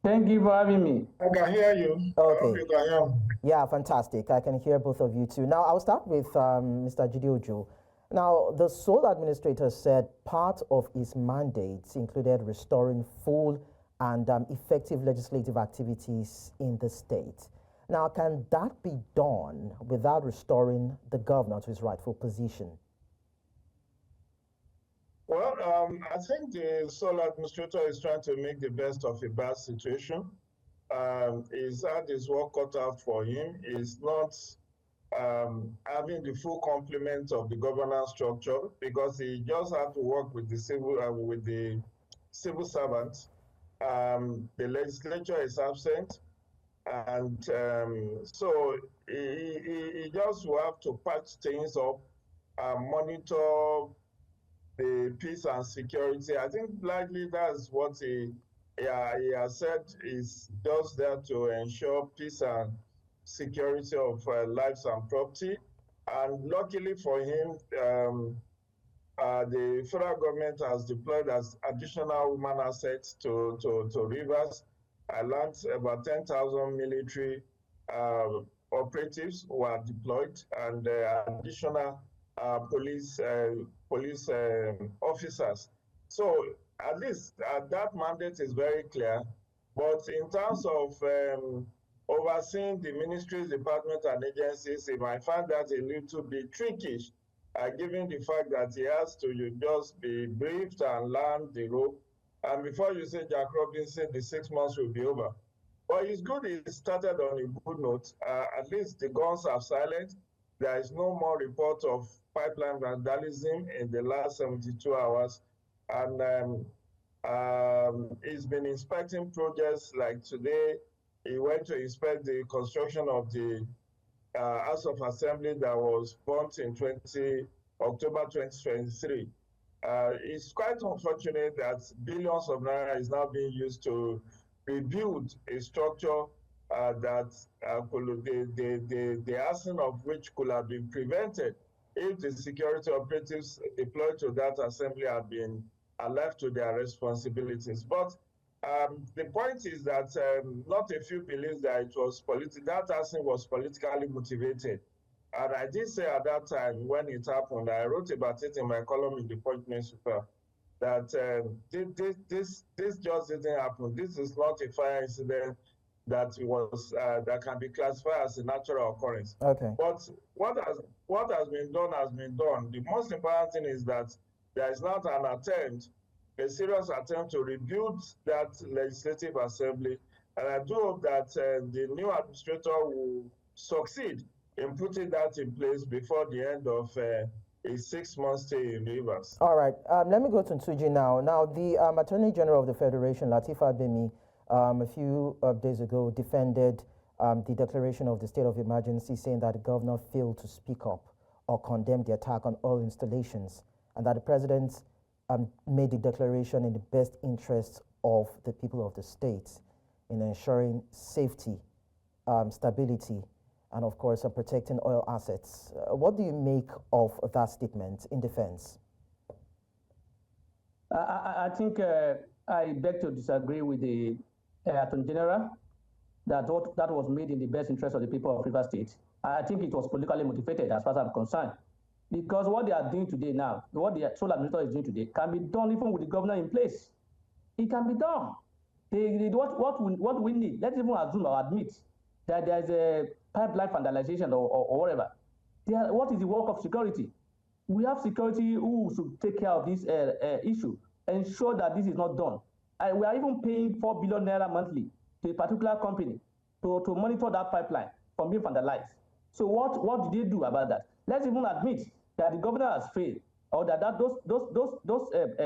Thank you for having me. I can hear you. Okay. I hope you can hear me. Yeah, fantastic. I can hear both of you too. Now, I'll start with Mr. Jide Ojo. Now, the sole administrator said part of his mandates included restoring full and effective legislative activities in the state. Now, can that be done without restoring the governor to his rightful position? Well, I think the sole administrator is trying to make the best of a bad situation. He's had his work cut out for him. He's not having the full complement of the governance structure because he just had to work with the civil servants. The legislature is absent, and so he just will have to patch things up and monitor the peace and security. I think likely that's what he has said is just there to ensure peace and security of lives and property. And luckily for him, the federal government has deployed as additional human assets to Rivers. I learned about 10,000 military operatives were deployed, and additional police officers. So at least that mandate is very clear. But in terms of overseeing the ministries, departments, and agencies, he might find that a little bit tricky, given the fact that he has to just be briefed and learn the rope. And before you say Jack Robinson, the 6 months will be over. But it's good he started on a good note. At least the guns are silent. There is no more report of pipeline vandalism in the last 72 hours. And he's been inspecting projects. Like today, he went to inspect the construction of the House of Assembly that was burnt in October 2023. It's quite unfortunate that billions of naira is now being used to rebuild a structure that the arson of which could have been prevented if the security operatives deployed to that assembly had been left to their responsibilities. But the point is that not a few believe that it was that arson was politically motivated. And I did say at that time when it happened, I wrote about it in my column in the Punch newspaper, that this just didn't happen. This is not a fire incident that that can be classified as a natural occurrence. Okay. But what has been done has been done. The most important thing is that there is not a serious attempt to rebuild that legislative assembly. And I do hope that the new administrator will succeed in putting that in place before the end of a 6-month stay in Rivers. All right. Let me go to Tunji now. Now, the Attorney General of the Federation, Lateef Fagbemi, a few days ago defended the declaration of the state of emergency, saying that the governor failed to speak up or condemn the attack on oil installations, and that the president made the declaration in the best interests of the people of the state in ensuring safety, stability, and of course, protecting oil assets. What do you make of that statement in defense? I think I beg to disagree with the Attorney General that that was made in the best interest of the people of Rivers State. I think it was politically motivated as far as I'm concerned. Because what they are doing today now, what the sole administrator is doing today, can be done even with the governor in place. It can be done. What we need, let's even assume or admit that there's a pipeline vandalization or whatever. What is the work of security? We have security who should take care of this issue, ensure that this is not done. We are even paying 4 billion naira monthly to a particular company to monitor that pipeline from being vandalized. So what did they do about that? Let's even admit that the governor has failed, or that those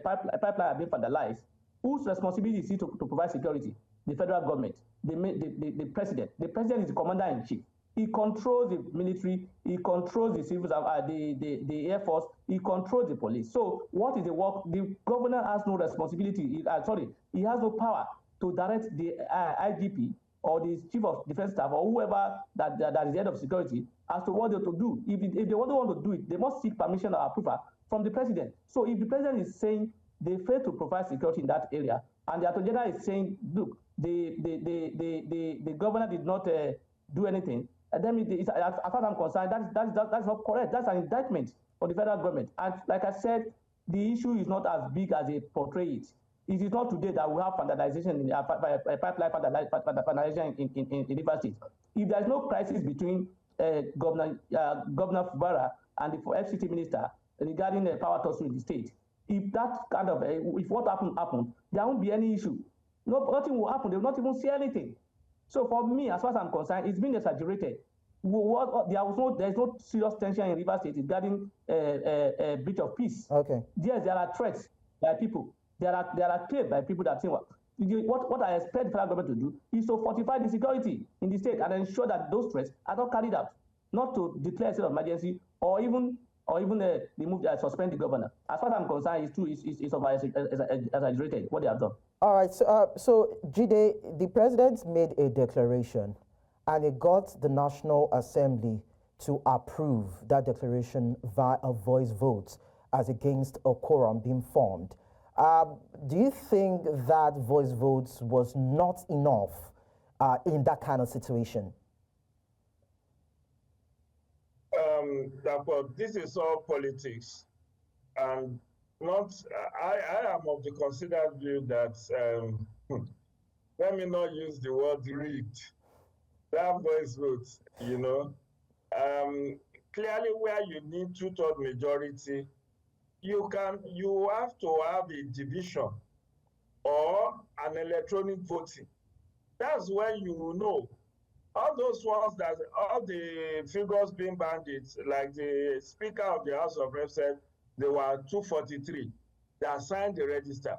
pipelines have been vandalized. Whose responsibility is it to provide security? The federal government, the president. The president is the commander-in-chief. He controls the military, he controls the civil, the Air Force, he controls the police. So what is the work? The governor has no responsibility, he has no power to direct the IGP or the chief of defense staff or whoever that is head of security as to what they to do. If they want to do it, they must seek permission or approval from the president. So if the president is saying They failed to provide security in that area. And the Attorney General is saying, look, the governor did not do anything. And then, as far as I'm concerned, that's not correct. That's an indictment on the federal government. And like I said, the issue is not as big as they portray it. It is not today that we have vandalization in pipeline vandalization in River State. If there is no crisis between Governor Fubara and the FCT minister regarding the power tussle in the state, if that kind of if what happened, there won't be any issue. No, nothing will happen. They will not even see anything. So for me, as far as I'm concerned, it's been exaggerated. There is no serious tension in River State regarding a breach of peace. Okay. Yes, there are threats by people. There are claims by people that say what I expect the federal government to do is to fortify the security in the state and ensure that those threats are not carried out, not to declare a state of emergency or even remove suspend the governor. As far as I'm concerned, it's true. It's exaggerated what they have done. All right. So Jide, the president made a declaration, and it got the National Assembly to approve that declaration via a voice vote as against a quorum being formed. Do you think that voice votes was not enough in that kind of situation? This is all politics, and not. I am of the considered view that let me not use the word rigged. That voice vote, clearly where you need 2/3 majority, you have to have a division or an electronic voting. That's when you know. All those ones that all the figures being bandits, like the Speaker of the House of Reps said, there were 243 that signed the register.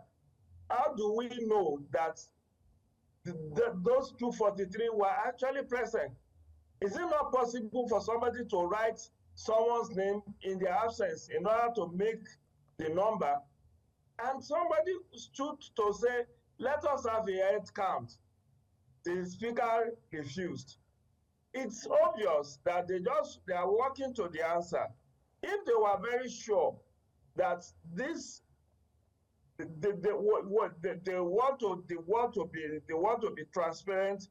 How do we know that those 243 were actually present? Is it not possible for somebody to write someone's name in their absence in order to make the number? And somebody stood to say, let us have a head count. The speaker refused. It's obvious that they are working to the answer. If they were very sure that this they want to be transparent,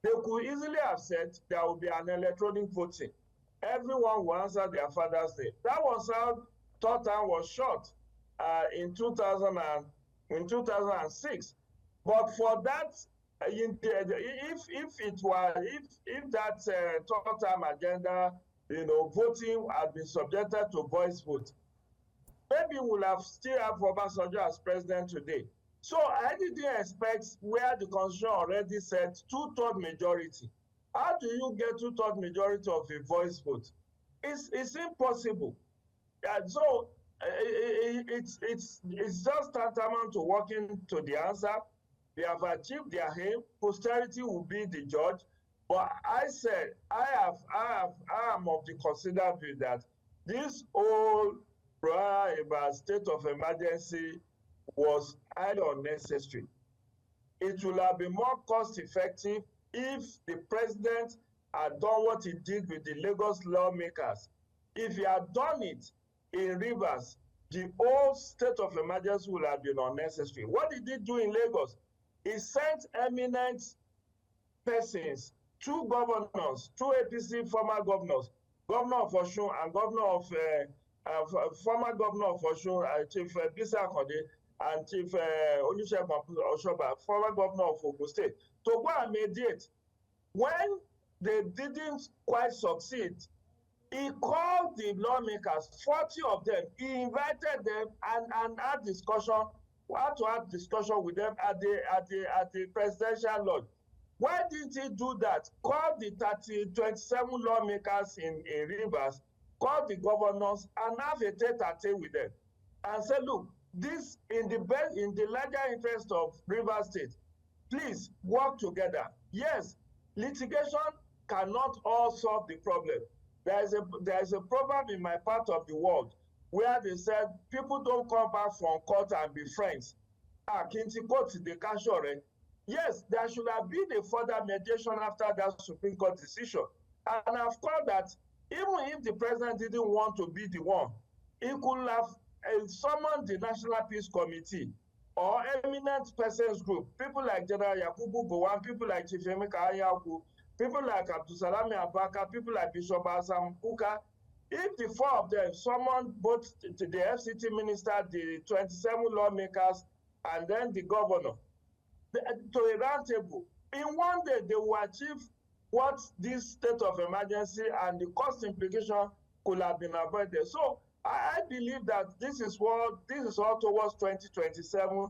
they could easily have said there will be an electronic voting. Everyone will answer their father's name. That was how third term was shot in 2006. But for that, if that third term agenda, voting had been subjected to voice vote, maybe we'll still have Obasanjo as president today. So I didn't expect where the constitution already said 2/3 majority. How do you get 2/3 majority of a voice vote? It's impossible. So it's just tantamount to working to the answer. They have achieved their aim. Posterity will be the judge. But I said I am of the considered view that this whole about state of emergency was highly unnecessary. It would have been more cost effective if the president had done what he did with the Lagos lawmakers. If he had done it in Rivers, the whole state of emergency would have been unnecessary. What did he do in Lagos? He sent eminent persons, 2 governors, 2 APC former governors, Governor of Osun and Governor of former Governor of Osun, Chief Bisa Akande, and Chief Olusegun Oshoba, former Governor of Ogun State, to go and mediate. When they didn't quite succeed, he called the lawmakers, 40 of them. He invited them and had discussion, with them at the presidential lodge. Why didn't he do that? Call the 27 lawmakers in Rivers, call the governors and have a tete-a-tete with them and say, look, this in the larger interest of Rivers State, please work together. Yes, litigation cannot all solve the problem. There is a proverb in my part of the world where they said people don't come back from court and be friends. Yes, there should have been a further mediation after that Supreme Court decision. And I've called that even if the president didn't want to be the one, he could have summon the National Peace Committee or eminent persons group, people like General Yakubu Gowon, people like Chief Emeka Anyaoku, people like Abdulsalami Abaka, people like Bishop Asam Kuka. If the four of them summon both the FCT minister, the 27 lawmakers, and then the governor to a round table, in one day they will achieve what this state of emergency and the cost implication could have been avoided. So I believe that this is all towards 2027.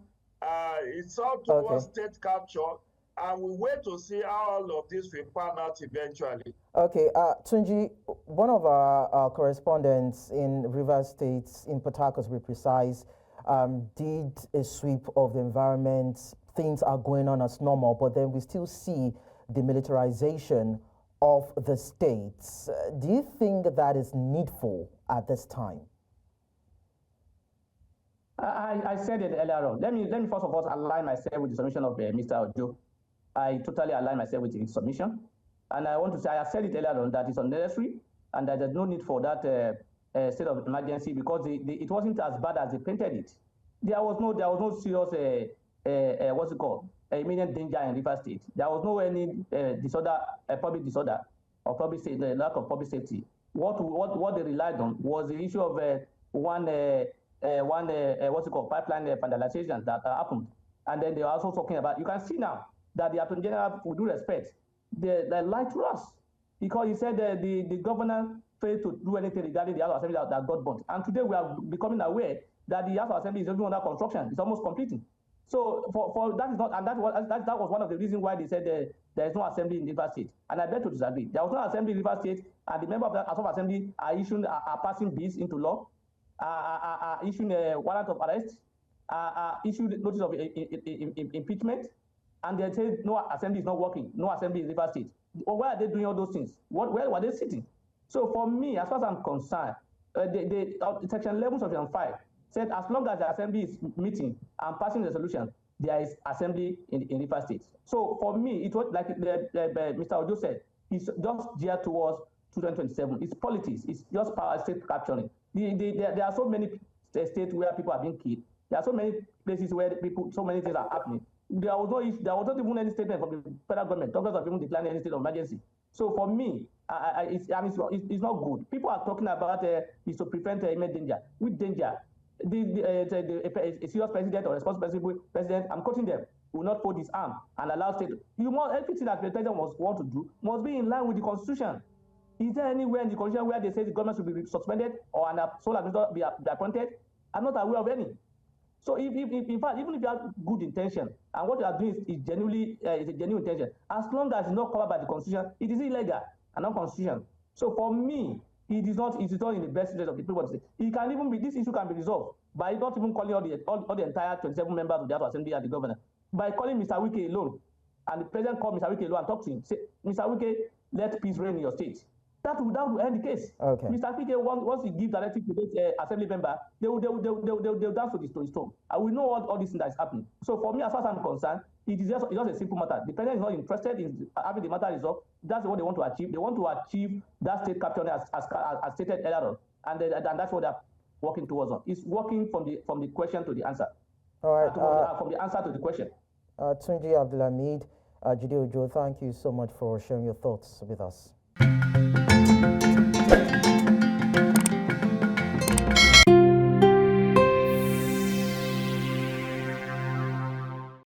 It's all towards state capture, and we wait to see how all of this will pan out eventually. Okay, Tunji, one of our correspondents in Rivers State, in Port Harcourt to be precise, did a sweep of the environment. Things are going on as normal, but then we still see the militarization of the states. Do you think that is needful at this time? I said it earlier on. Let me first of all align myself with the submission of Mr. Ojo. I totally align myself with his submission. And I want to say, I said it earlier on, that it's unnecessary and that there's no need for that state of emergency, because it wasn't as bad as they painted it. There was no serious, what's it called, imminent danger in Rivers State. There was no any disorder, public disorder, or public safety, lack of public safety. What they relied on was the issue of one what's it called, pipeline vandalization that happened. And then they are also talking about, you can see now that the Attorney General, with due respect, they lied to us, because he said the governor failed to do anything regarding the House of Assembly that got burnt. And today we are becoming aware that the House of Assembly is even under construction. It's almost completing. So for that is not, and that was one of the reasons why they said there is no assembly in Rivers State. And I beg to disagree. There was no assembly in Rivers State, and the members of the House of Assembly are passing bills into law, are issuing a warrant of arrest, are issuing notice of impeachment, and they say no assembly is not working, no assembly in Rivers State. Why are they doing all those things? Where were they sitting? So for me, as far as I'm concerned, Section 11 of 5 said as long as the assembly is meeting and passing the resolution, there is assembly in Rivers State. So for me, it was like Mr. Ojo said, it's just geared towards 2027. It's politics. It's just power state capturing. There are so many states where people are being killed. There are so many places where so many things are happening. There was not even any statement from the federal government talking about even declaring any state of emergency. So for me, it's not good. People are talking about is to prevent imminent danger. With danger, a serious president or responsible president, I'm quoting them, will not fold his arm and allow state. Everything that the president want to do must be in line with the Constitution. Is there anywhere in the Constitution where they say the government should be suspended or an sole administrator be appointed? I'm not aware of any. So if in fact, even if you have good intention and what you are doing is genuinely is a genuine intention, as long as it's not covered by the Constitution, it is illegal and not constitutional. So for me, it is not in the best interest of the people. It can even be, this issue can be resolved by not even calling all the entire 27 members of the House of Assembly and the governor, by calling Mr. Wike alone, and the president called Mr. Wike alone and talk to him. Say, Mr. Wike, let peace reign in your state. That will end the case. Okay. Mr. Wike, once he gives directive to this assembly member, they'll dance to his tone. And we know all this thing that is happening. So for me, as far as I'm concerned, it's just a simple matter. The president is not interested in having the matter resolved. That's what they want to achieve. They want to achieve that state capture as stated earlier on, and that's what they're working towards. It's working from the question to the answer. All right. From the answer to the question. Tunji Abdulhameed, Jide Ojo, thank you so much for sharing your thoughts with us.